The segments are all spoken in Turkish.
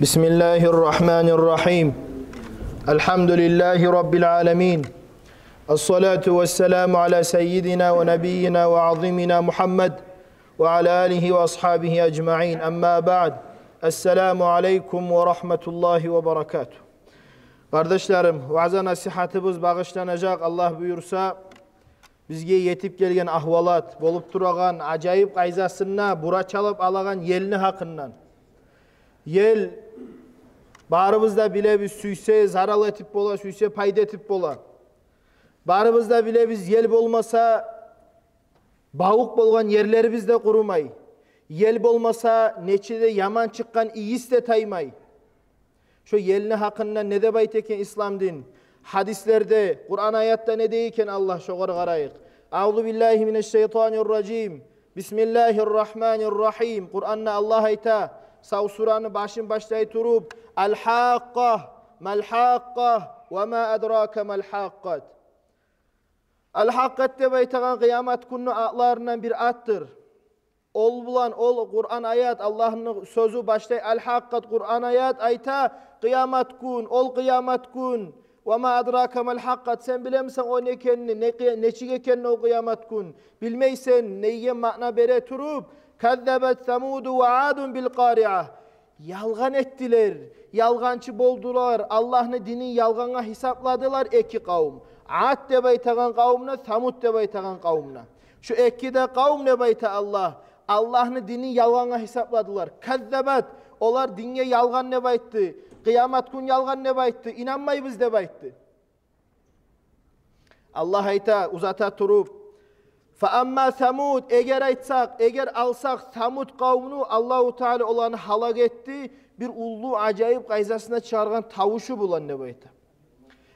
Bismillahirrahmanirrahim. Elhamdülillahi Rabbil alemin. Esselatu vesselamu ala seyyidina ve nebiyyina ve azimina Muhammed ve ala alihi ve ashabihi ecma'in. Amma ba'd. Esselamu aleyküm ve rahmetullahi ve berekatuhu. Kardeşlerim, vaaz-ı nasihatımız bağışlanacak Allah buyursa, bizge yetip gelgen ahvalat, bolup durağan acayip qayzasına bura çalıp alagan yelini hakkından. Yel barımızda bile biz süyse zaral etip bola, süyse payda etip bola. Barımızda bile biz yel bolmasa bağık bolgan yerlerimiz de kurumay. Yel bolmasa neçede yaman çıkkan iyis de taymay. Şu yelini hakkında ne de bayteken İslam din. Hadislerde, Kur'an ayatta ne deyken Allah şoğar garayık. Euzu billahi mineşşeytanirracim. Bismillahirrahmanirrahim. Kur'an'na Allah ayta. Sav suranı başlayı turup. El-haqqah, mel-haqqah, ve ma edrake mel-haqqat. El-haqqat de baytagan kıyamet günü atlarından bir attır. Ol bulan, ol Kur'an ayat, Allah'ın sözü başlayı. El-haqqat Kur'an ayat ayta. Kıyamet gün, ol kıyamet gün. Ve ma adraka mel hakkat. Sen bilemsen o ne kendini, neçige kendini o kıyamet gün. Bilmeysen neye makna bere turup. Kezzebet semudu ve adun bil qari'ah. Yalgan ettiler, yalgancı boldular. Allah'ın dinin yalgana hesapladılar iki kavm. Ad de baytagan kavmuna, Samud de baytagan kavmuna. Şu iki de kavm ne bayta Allah. Allah'ın dinin yalgana hesapladılar. Kezzebet. Olar dinge yalgan ne bayttı. Kıyamet gün yalgan ne bayttı? İnanmayı biz de bayttı. Allah ayta uzata turup فَأَمَّا Samud eğer aytsak, eğer alsak Samud kavmunu Allah-u Teala olanı halak etti. Bir ullu acayip qayzasına çağırgan tavuşu bulan ne bayta.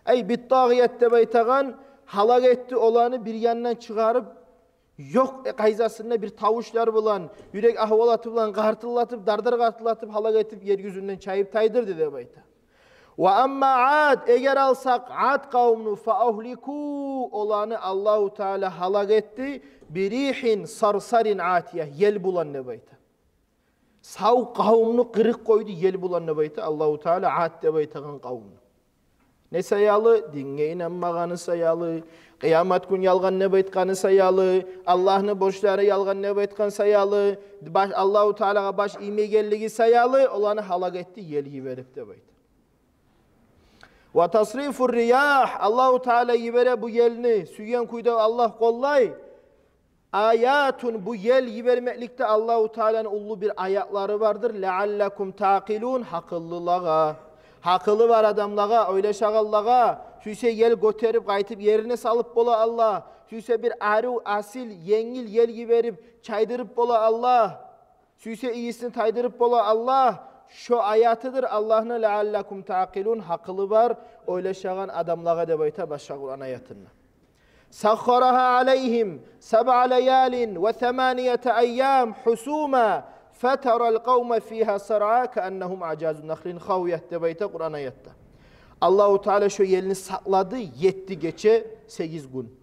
Ey bittağiyette baytagan halak etti olanı bir yandan çıkarıp yok qayzasında bir tavuşlar bulan, yürek ahvalatı bulan, qartıllatıp, dardar qartıllatıp, halak etip yeryüzünden çayıp taydır dedi bayta. Ve amma ad eğer alsak ad kavmunu faahliku olanı Allahu Teala halak etti. Birihin sarsarin atiyah yel bulan ne bayta. Sav kavmunu kırık koydu yel bulan ne bayta. Allahu Teala ad de baytagan kavmunu. Ne sayalı? Dinge inanmağanı sayalı. Kıyamet gün yalgan ne baytkanı sayalı. Allah'ın borçları yalgan ne baytkan sayalı. Allahu Teala'ya baş imegelliği sayalı. Olanı halak etti yeli verip de bayta. Ve tasrifur riyah. Allahu Teala yibere bu yelini. Süyen kuyda Allah kollay. Ayatun bu yel yibermeklikte Allahu Teala'nın ullu bir ayatları vardır. Leallekum taqilun hakıllılağa. Hakılı var adamlağa, öyle şağallağa. Süyse yel göterip, kaytıp yerine salıp bola Allah. Süyse bir arı, asil, yengil yel yiberip, çaydırıp bola Allah. Süyse iyisini taydırıp bola Allah. Şu ayatıdır Allah'ın leallekum taqilun hakılı var. Öyle şağan adamlağa de bayta başka Kur'an ayatına. Sakharaha aleyhim seb'a leyalin ve themaniyete eyyam husuma. فَتَرَ الْقَوْمَ ف۪يهَا سَرْعَا كَأَنَّهُمْ عَجَازُ نَخْلٍ خَوْيَةِ de bayta Kur'an ayette. Allah-u Teala şu yelini sakladı, yetti geçe 8 gün.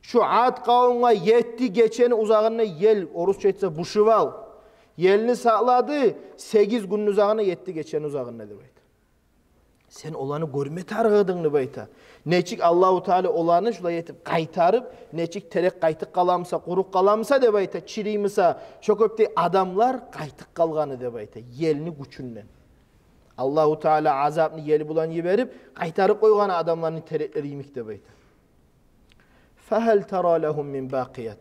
Şu Ad kavmına yetti geçeni uzağına yel, Orusça etse buşuval. Yelini sakladı, 8 günün uzağına yetti geçeni uzağına de bayta. Sen olanı görme tarığıdın bayta. Neçik Allah-u Teala olanı şula yetip kaytarıp, neçik terek kaytık kalamsa, kuruk kalamsa de bayta, çiriyimsa, çok öpte adamlar kaytık kalganı de bayta, yelini güçünden. Allah-u Teala azabını yeli bulan yiberip, kaytarıp koygan adamların terekleri yemik de bayta. فَهَلْ تَرَى لَهُمْ مِنْ بَاقِيَةٍ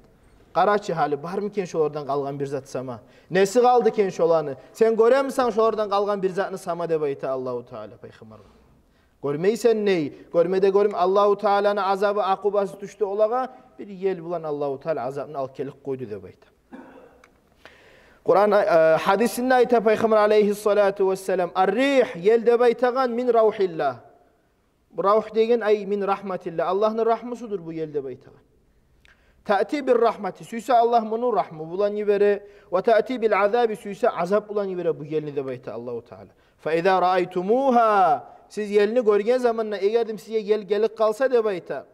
Qaraçı hali, var mı ken şolardan kalgan bir zat sama? Nesi kaldı ken şolanı? Sen göre misin şolardan kalgan bir zatını sama de bayta Allah-u Teala peygamber. Görmeysen ney? Görmede görüm Allah-u Teala'nın azabı akubası düştü olağa bir yel bulan Allah-u Teala azabını alkelik koydu de bayta. Kur'an hadisinde ayta peygamber aleyhissalatu vesselam ar-rih yel de baytagan min rauhillah. Rauh degen ay min rahmetillah. Allah'ın rahmısıdır bu yel de baytagan. Ta'ti bir rahmeti süyse Allah bunu rahmı bulan yibere ve ta'ti bil azabi süyse azap bulan yibere bu yelini de bayta Allah-u Teala. Fe izâ ra'aytumuha siz yelini görgen zamanla eğerdim size yel gelik kalsa de bayta.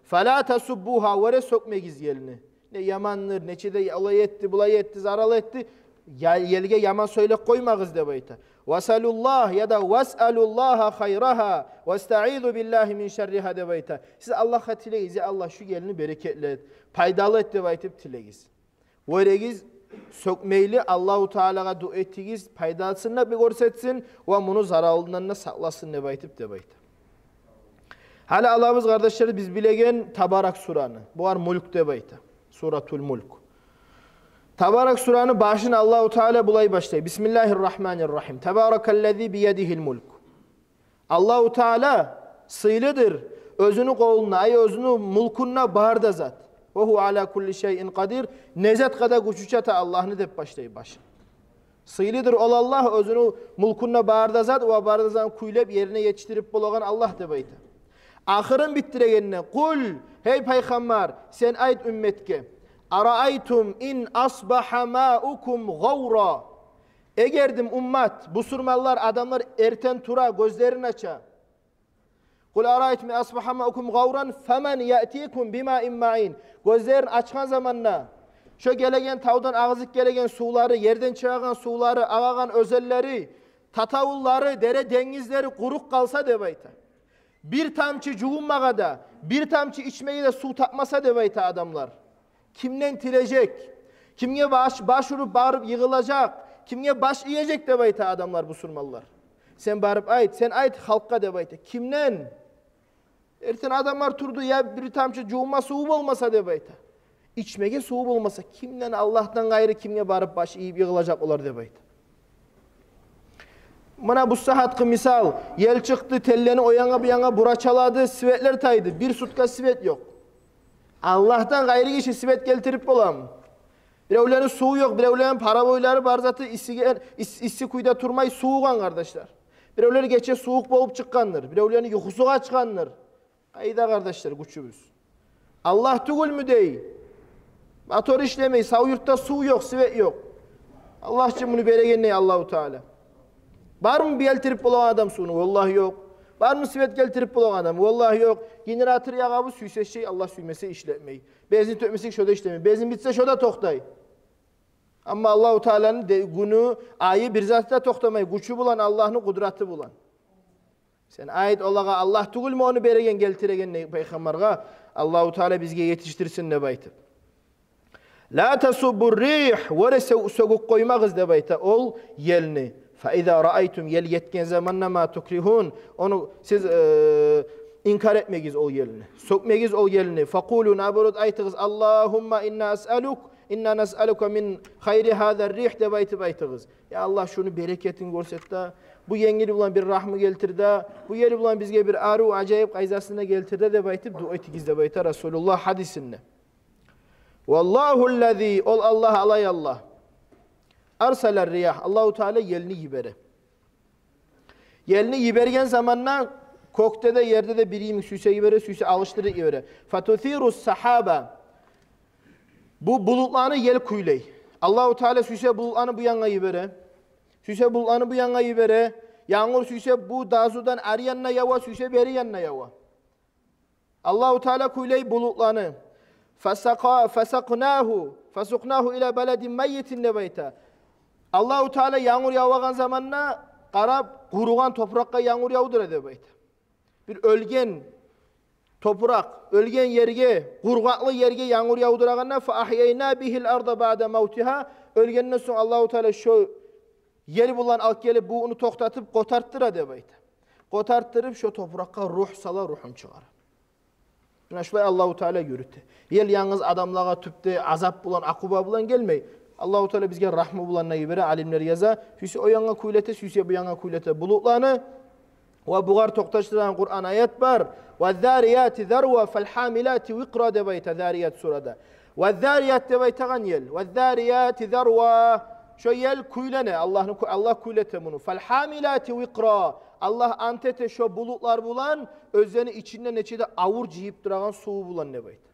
Fe la tasubbuha vere sokmegiz yelini. Ne yamandır, neçede alay etti, bulay etti, zaral etti. Yelge yaman söylep koymağız dep ayta. Vasalullah ya da vasalullaha hayraha vestaizu billahi min şerriha dep ayta. Siz Allah'a tileyiz ya Allah şu gelini bereketli et, paydalı et dep aytıp tileyiz. Veregiz sökmeyli Allahu Teala'ga dua ettiğiz paydasını bir görsetsin ve bunu zararlarından saklasın dep aytıp dep ayta. Hala Allah'ımız kardeşler biz bilegen Tabarak suranı. Bu var Mulk dep ayta. Suratul Mulk. Tabarak suranı başını Allahu Teala bulay başlay. Bismillahirrahmanirrahim. Tebarakellezî biyedihil mulk. Allahu Teala sıylıdır. Özünü koluna, ay özünü mulkunna barda zat. Ve hu ala kulli şeyin kadir. Nezat kada güçüçata Allah'ını dep başlay başı. Sıylıdır ol Allah özünü mulkunna barda zat ve barda zat kuylep yerine yetiştirip bulagan Allah dep ayta. Ahırın bittiregenine kul hey peygamber sen ayet ümmetke. Araaytum in asbaha ma'ukum gawra. Egerdim ummat, busurmallar, adamlar erten tura, gözlerini aça. Kul araaytum in asbaha ma'ukum gawran femen ya'tikum bima'in ma'in. Gözlerini açkan zamanla, şu gelegen tavdan ağızlık gelegen suları, yerden çıkan suları, ağagan özelleri, tatavulları, dere dengizleri kuruk kalsa dep ayta. Bir tamçı cuğunmağa da, bir tamçı içmeyi de su tapmasa dep ayta adamlar. Kimden tilecek? Kimge başvurup bağırıp yığılacak? Kimge baş yiyecek dep ayta adamlar bu surmallar. Sen bağırıp ayt, sen ayt halka dep ayta. Kimden? Erten adamlar turdu ya bir tamçı cuğuma suğub olmasa dep ayta. İçmege suğub olmasa kimden Allah'tan gayrı kimge bağırıp baş yiyip yığılacak olar dep ayta. Mana bu sahatkı misal, yel çıktı, telleni o yana bu yana buraçaladı, sivetler taydı. Bir sutka sivet yok. Allah'tan gayrı kişi sivet geltirip olam. Birevlerin suğu yok, birevlerin para boyları barzatı issi kuyda turmay suğugan kardeşler. Birevleri geçe soğuk bolup çıkkandır, birevlerin yuhusu kaçkandır. Kayda kardeşler güçümüz. Allah tugul mü dey? Motor işlemeyi, sağ yurtta su yok, sivet yok. Allah için bunu beregenneyi Allahu Teala. Var mı bir eltirip bulan adam sunu? Vallahi yok. Var mı sivet geltirip bulan adam? Vallahi yok. Generatör yağabı süyse şey Allah süymese işletmeyi. Benzin tökmesek şöyle işlemeyi. Benzin bitse şöyle toktay. Ama Allahu Teala'nın günü, ayı bir zatta toktamayı. Güçü bulan Allah'ın kudratı bulan. Sen ayet olağa Allah tugul mu onu beregen geltiregen ne peygamberga? Allahu Teala bizge yetiştirsin ne baytı. La tasubur rih ve soğuk koymağız de bayta ol yelni. فَاِذَا رَأَيْتُمْ yel yetken zamanla ma tukrihun. Onu siz inkar etmegiz o yelini. Sökmegiz o yelini. فَقُولُوا نَابُرُدْ aytığız Allahumma inna es'aluk. İnna nes'aluka min hayri hâzer rih de baytığız. Ya Allah şunu bereketin görset de. Bu yengili bulan bir rahmı geltir de. Bu yeri bulan bizge bir aru acayip kayzasına geltir de baytıp dua etigiz de bayta Resulullah hadisinde. Vallahu'llezî ol Allah alay Allah. Arsalar riyah. Allahu Teala yelini yibere. Yelini yibergen zamanla kokte de yerde de biriyim süse yibere, süse alıştırı yibere. Fatuthirus sahaba. Bu bulutlarını yel kuyley. Allahu Teala süse bulutlarını bu yana yibere. Süse bulutlarını bu yana yibere. Yağmur süse bu dazudan ari yanına yava, süse beri yanına yava. Allahu Teala kuyley bulutlarını. Fasaknahu ila beledin meyyitin nebeyta. Allahu Teala yağmur yağvagan zamanla qarab kurugan toprakka yağmur yağdır edebeyt. Bir ölgen toprak, ölgen yerge, kurgaklı yerge yağmur yağdırağanna fa ahyayna bihil arda ba'da mevtiha. Ölgenden sonra Allahu Teala şu yeri bulan alt gelip bu onu toktatıp kotarttır edebeyt. Kotarttırıp şu toprakka ruh sala ruhun çıkar. Buna şöyle Allahu Teala yürüttü. Yel yalnız adamlara tüpte azap bulan, akuba bulan gelmeyi. Allahu Teala bizge rahmı bulanına gibere alimler yaza. Süse o yana kuylete, süse bu yana kuylete bulutlarını. Ve buğar toktaştıran Kur'an ayet var. Ve zâriyâti zerva fel hamilâti vikra debeyte zâriyat surada. Ve zâriyat debeyte gan yel. Ve zâriyâti zerva. Şu yel kuylene. Allah kuylete bunu. Fel hamilâti vikra. Allah antete şu bulutlar bulan. Özlerini içinden neçede avur cihip duran suğu bulan debeyte.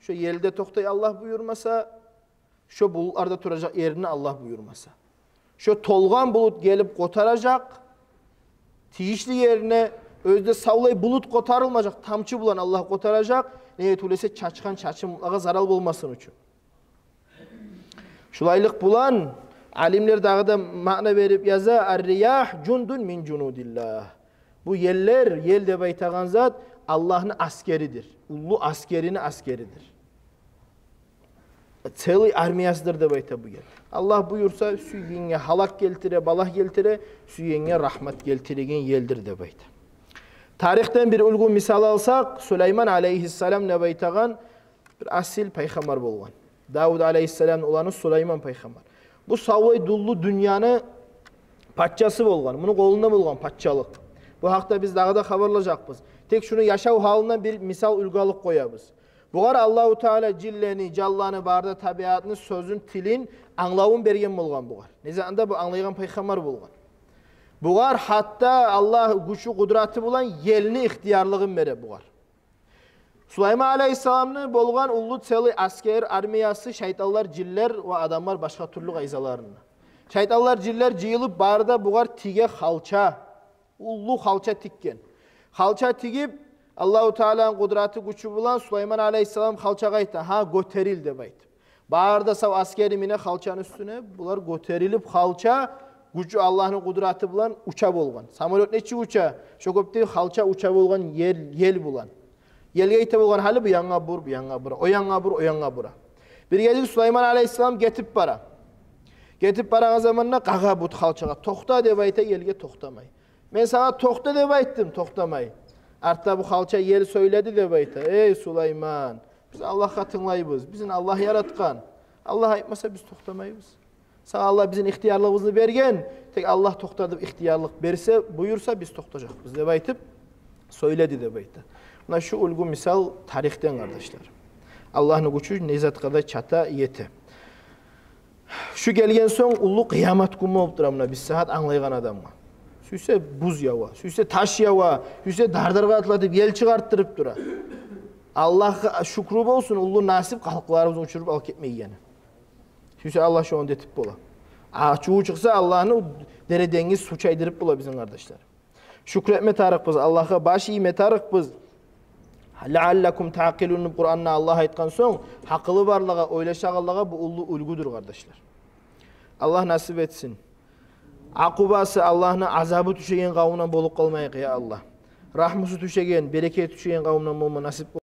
Şu yelde toktay Allah buyurmasa. Şu bulutlarda duracak yerini Allah buyurmasa. Şu tolgan bulut gelip kotaracak. Tiyişli yerine özde savlay bulut kotarılmayacak. Tamçı bulan Allah kotaracak. Neye tulese çaçkan çaçı mutlağa zaral olmasın için. Şulaylık bulan Alimler dağı da ma'na verip yaza er-riyah cundun min cunudillah. Bu yeller, yel de baytağan zat Allah'ın askeridir. Ullu askeridir. Целый armiyasıdır da bayta bu yer. Allah buyursa süyenge halak geltire, balah geltire, süyenge rahmet geltiregen yeldir de bayta. Tarihten bir ulgun misal alsak, Süleyman aleyhisselam ne baytağan bir asil peygamber bolgan. Davud aleyhisselam olanı Süleyman peygamber. Bu savay dullu dünyanın patçası bolgan. Bunu kolunda bolgan patçalık. Bu hakta biz dağda haberleyecekmiz. Tek şunu yaşav halinden bir misal ulgalık koyabız. Buğar Allahu Teala cilleni, callanı, barda tabiatını, sözün, tilin, anlavun bergen bolgan buğar. Nezanda bu anlayan peygamber bolgan. Buğar hatta Allah güçü kudratı bulan yelini ihtiyarlığın bere buğar. Süleyman Aleyhisselam'ın bolgan ullu çeli asker, armiyası, şeytanlar, ciller ve adamlar başka türlü gayzalarını. Şeytanlar, ciller cıyılıp barda buğar tige halça, ullu halça tikken. Halça tigip Allahu Teala'nın kudratı güçü bulan Süleyman Aleyhisselam halçaga aytı. Ha göteril de bayt. Bağırda sav askeri mine halçanın üstüne bular göterilip halça gücü Allah'ın kudratı bulan uça bolgan. Samolyot neçi uça? Şokopti halça uça bolgan yel bulan. Yelge ite bolgan hali bu yanga bur, bu yanga bura. O yanga bur, o yanga bura. Bir gece Süleyman Aleyhisselam getip bara. Getip bara zamanına qağa but halçaga. Toxta de bayta yelge toxtamay. Men sana toxta de baytdım, toxtamay. Artta bu halça yel söyledi de bayta. Ey Süleyman, biz Allah'a tınlayız. Bizim Allah yaratkan. Allah aytmasa biz toxtamayız. Sana Allah bizim ihtiyarlığımızı bergen. Tek Allah toxtadıp ihtiyarlık berse, buyursa biz toxtacaqız de baytıp söyledi de bayta. Buna şu ulgun misal tarihten kardeşler. Allah'ın gücü nezat kadar çata yeti. Şu gelgen son ullu kıyamet günü olup duramına biz saat anlaygan adamga. Süyse buz yava, süyse taş yava, süyse dardarga atlatıp yel çıkarttırıp dura. Allah'a şükrü olsun, ullu nasip kalklarımızı uçurup alıp ketmeyeni. Süyse Allah şu an detip bola. Çuğu çıksa Allah'ını dere dengiz su çaydırıp bola bizim kardeşler. Şükretme tarık biz, Allah'a baş iyime tarık biz. Leallekum taqilun Kur'an'na Allah aytkan son, hakkılı barlığa, oylaşağılığa bu ullu ulgudur kardeşler. Allah nasip etsin. Akubası Allah'ın azabı düşegen kavmuna bolup kalmayık ya Allah. Rahmusu düşegen, bereket düşegen kavmuna olma nasip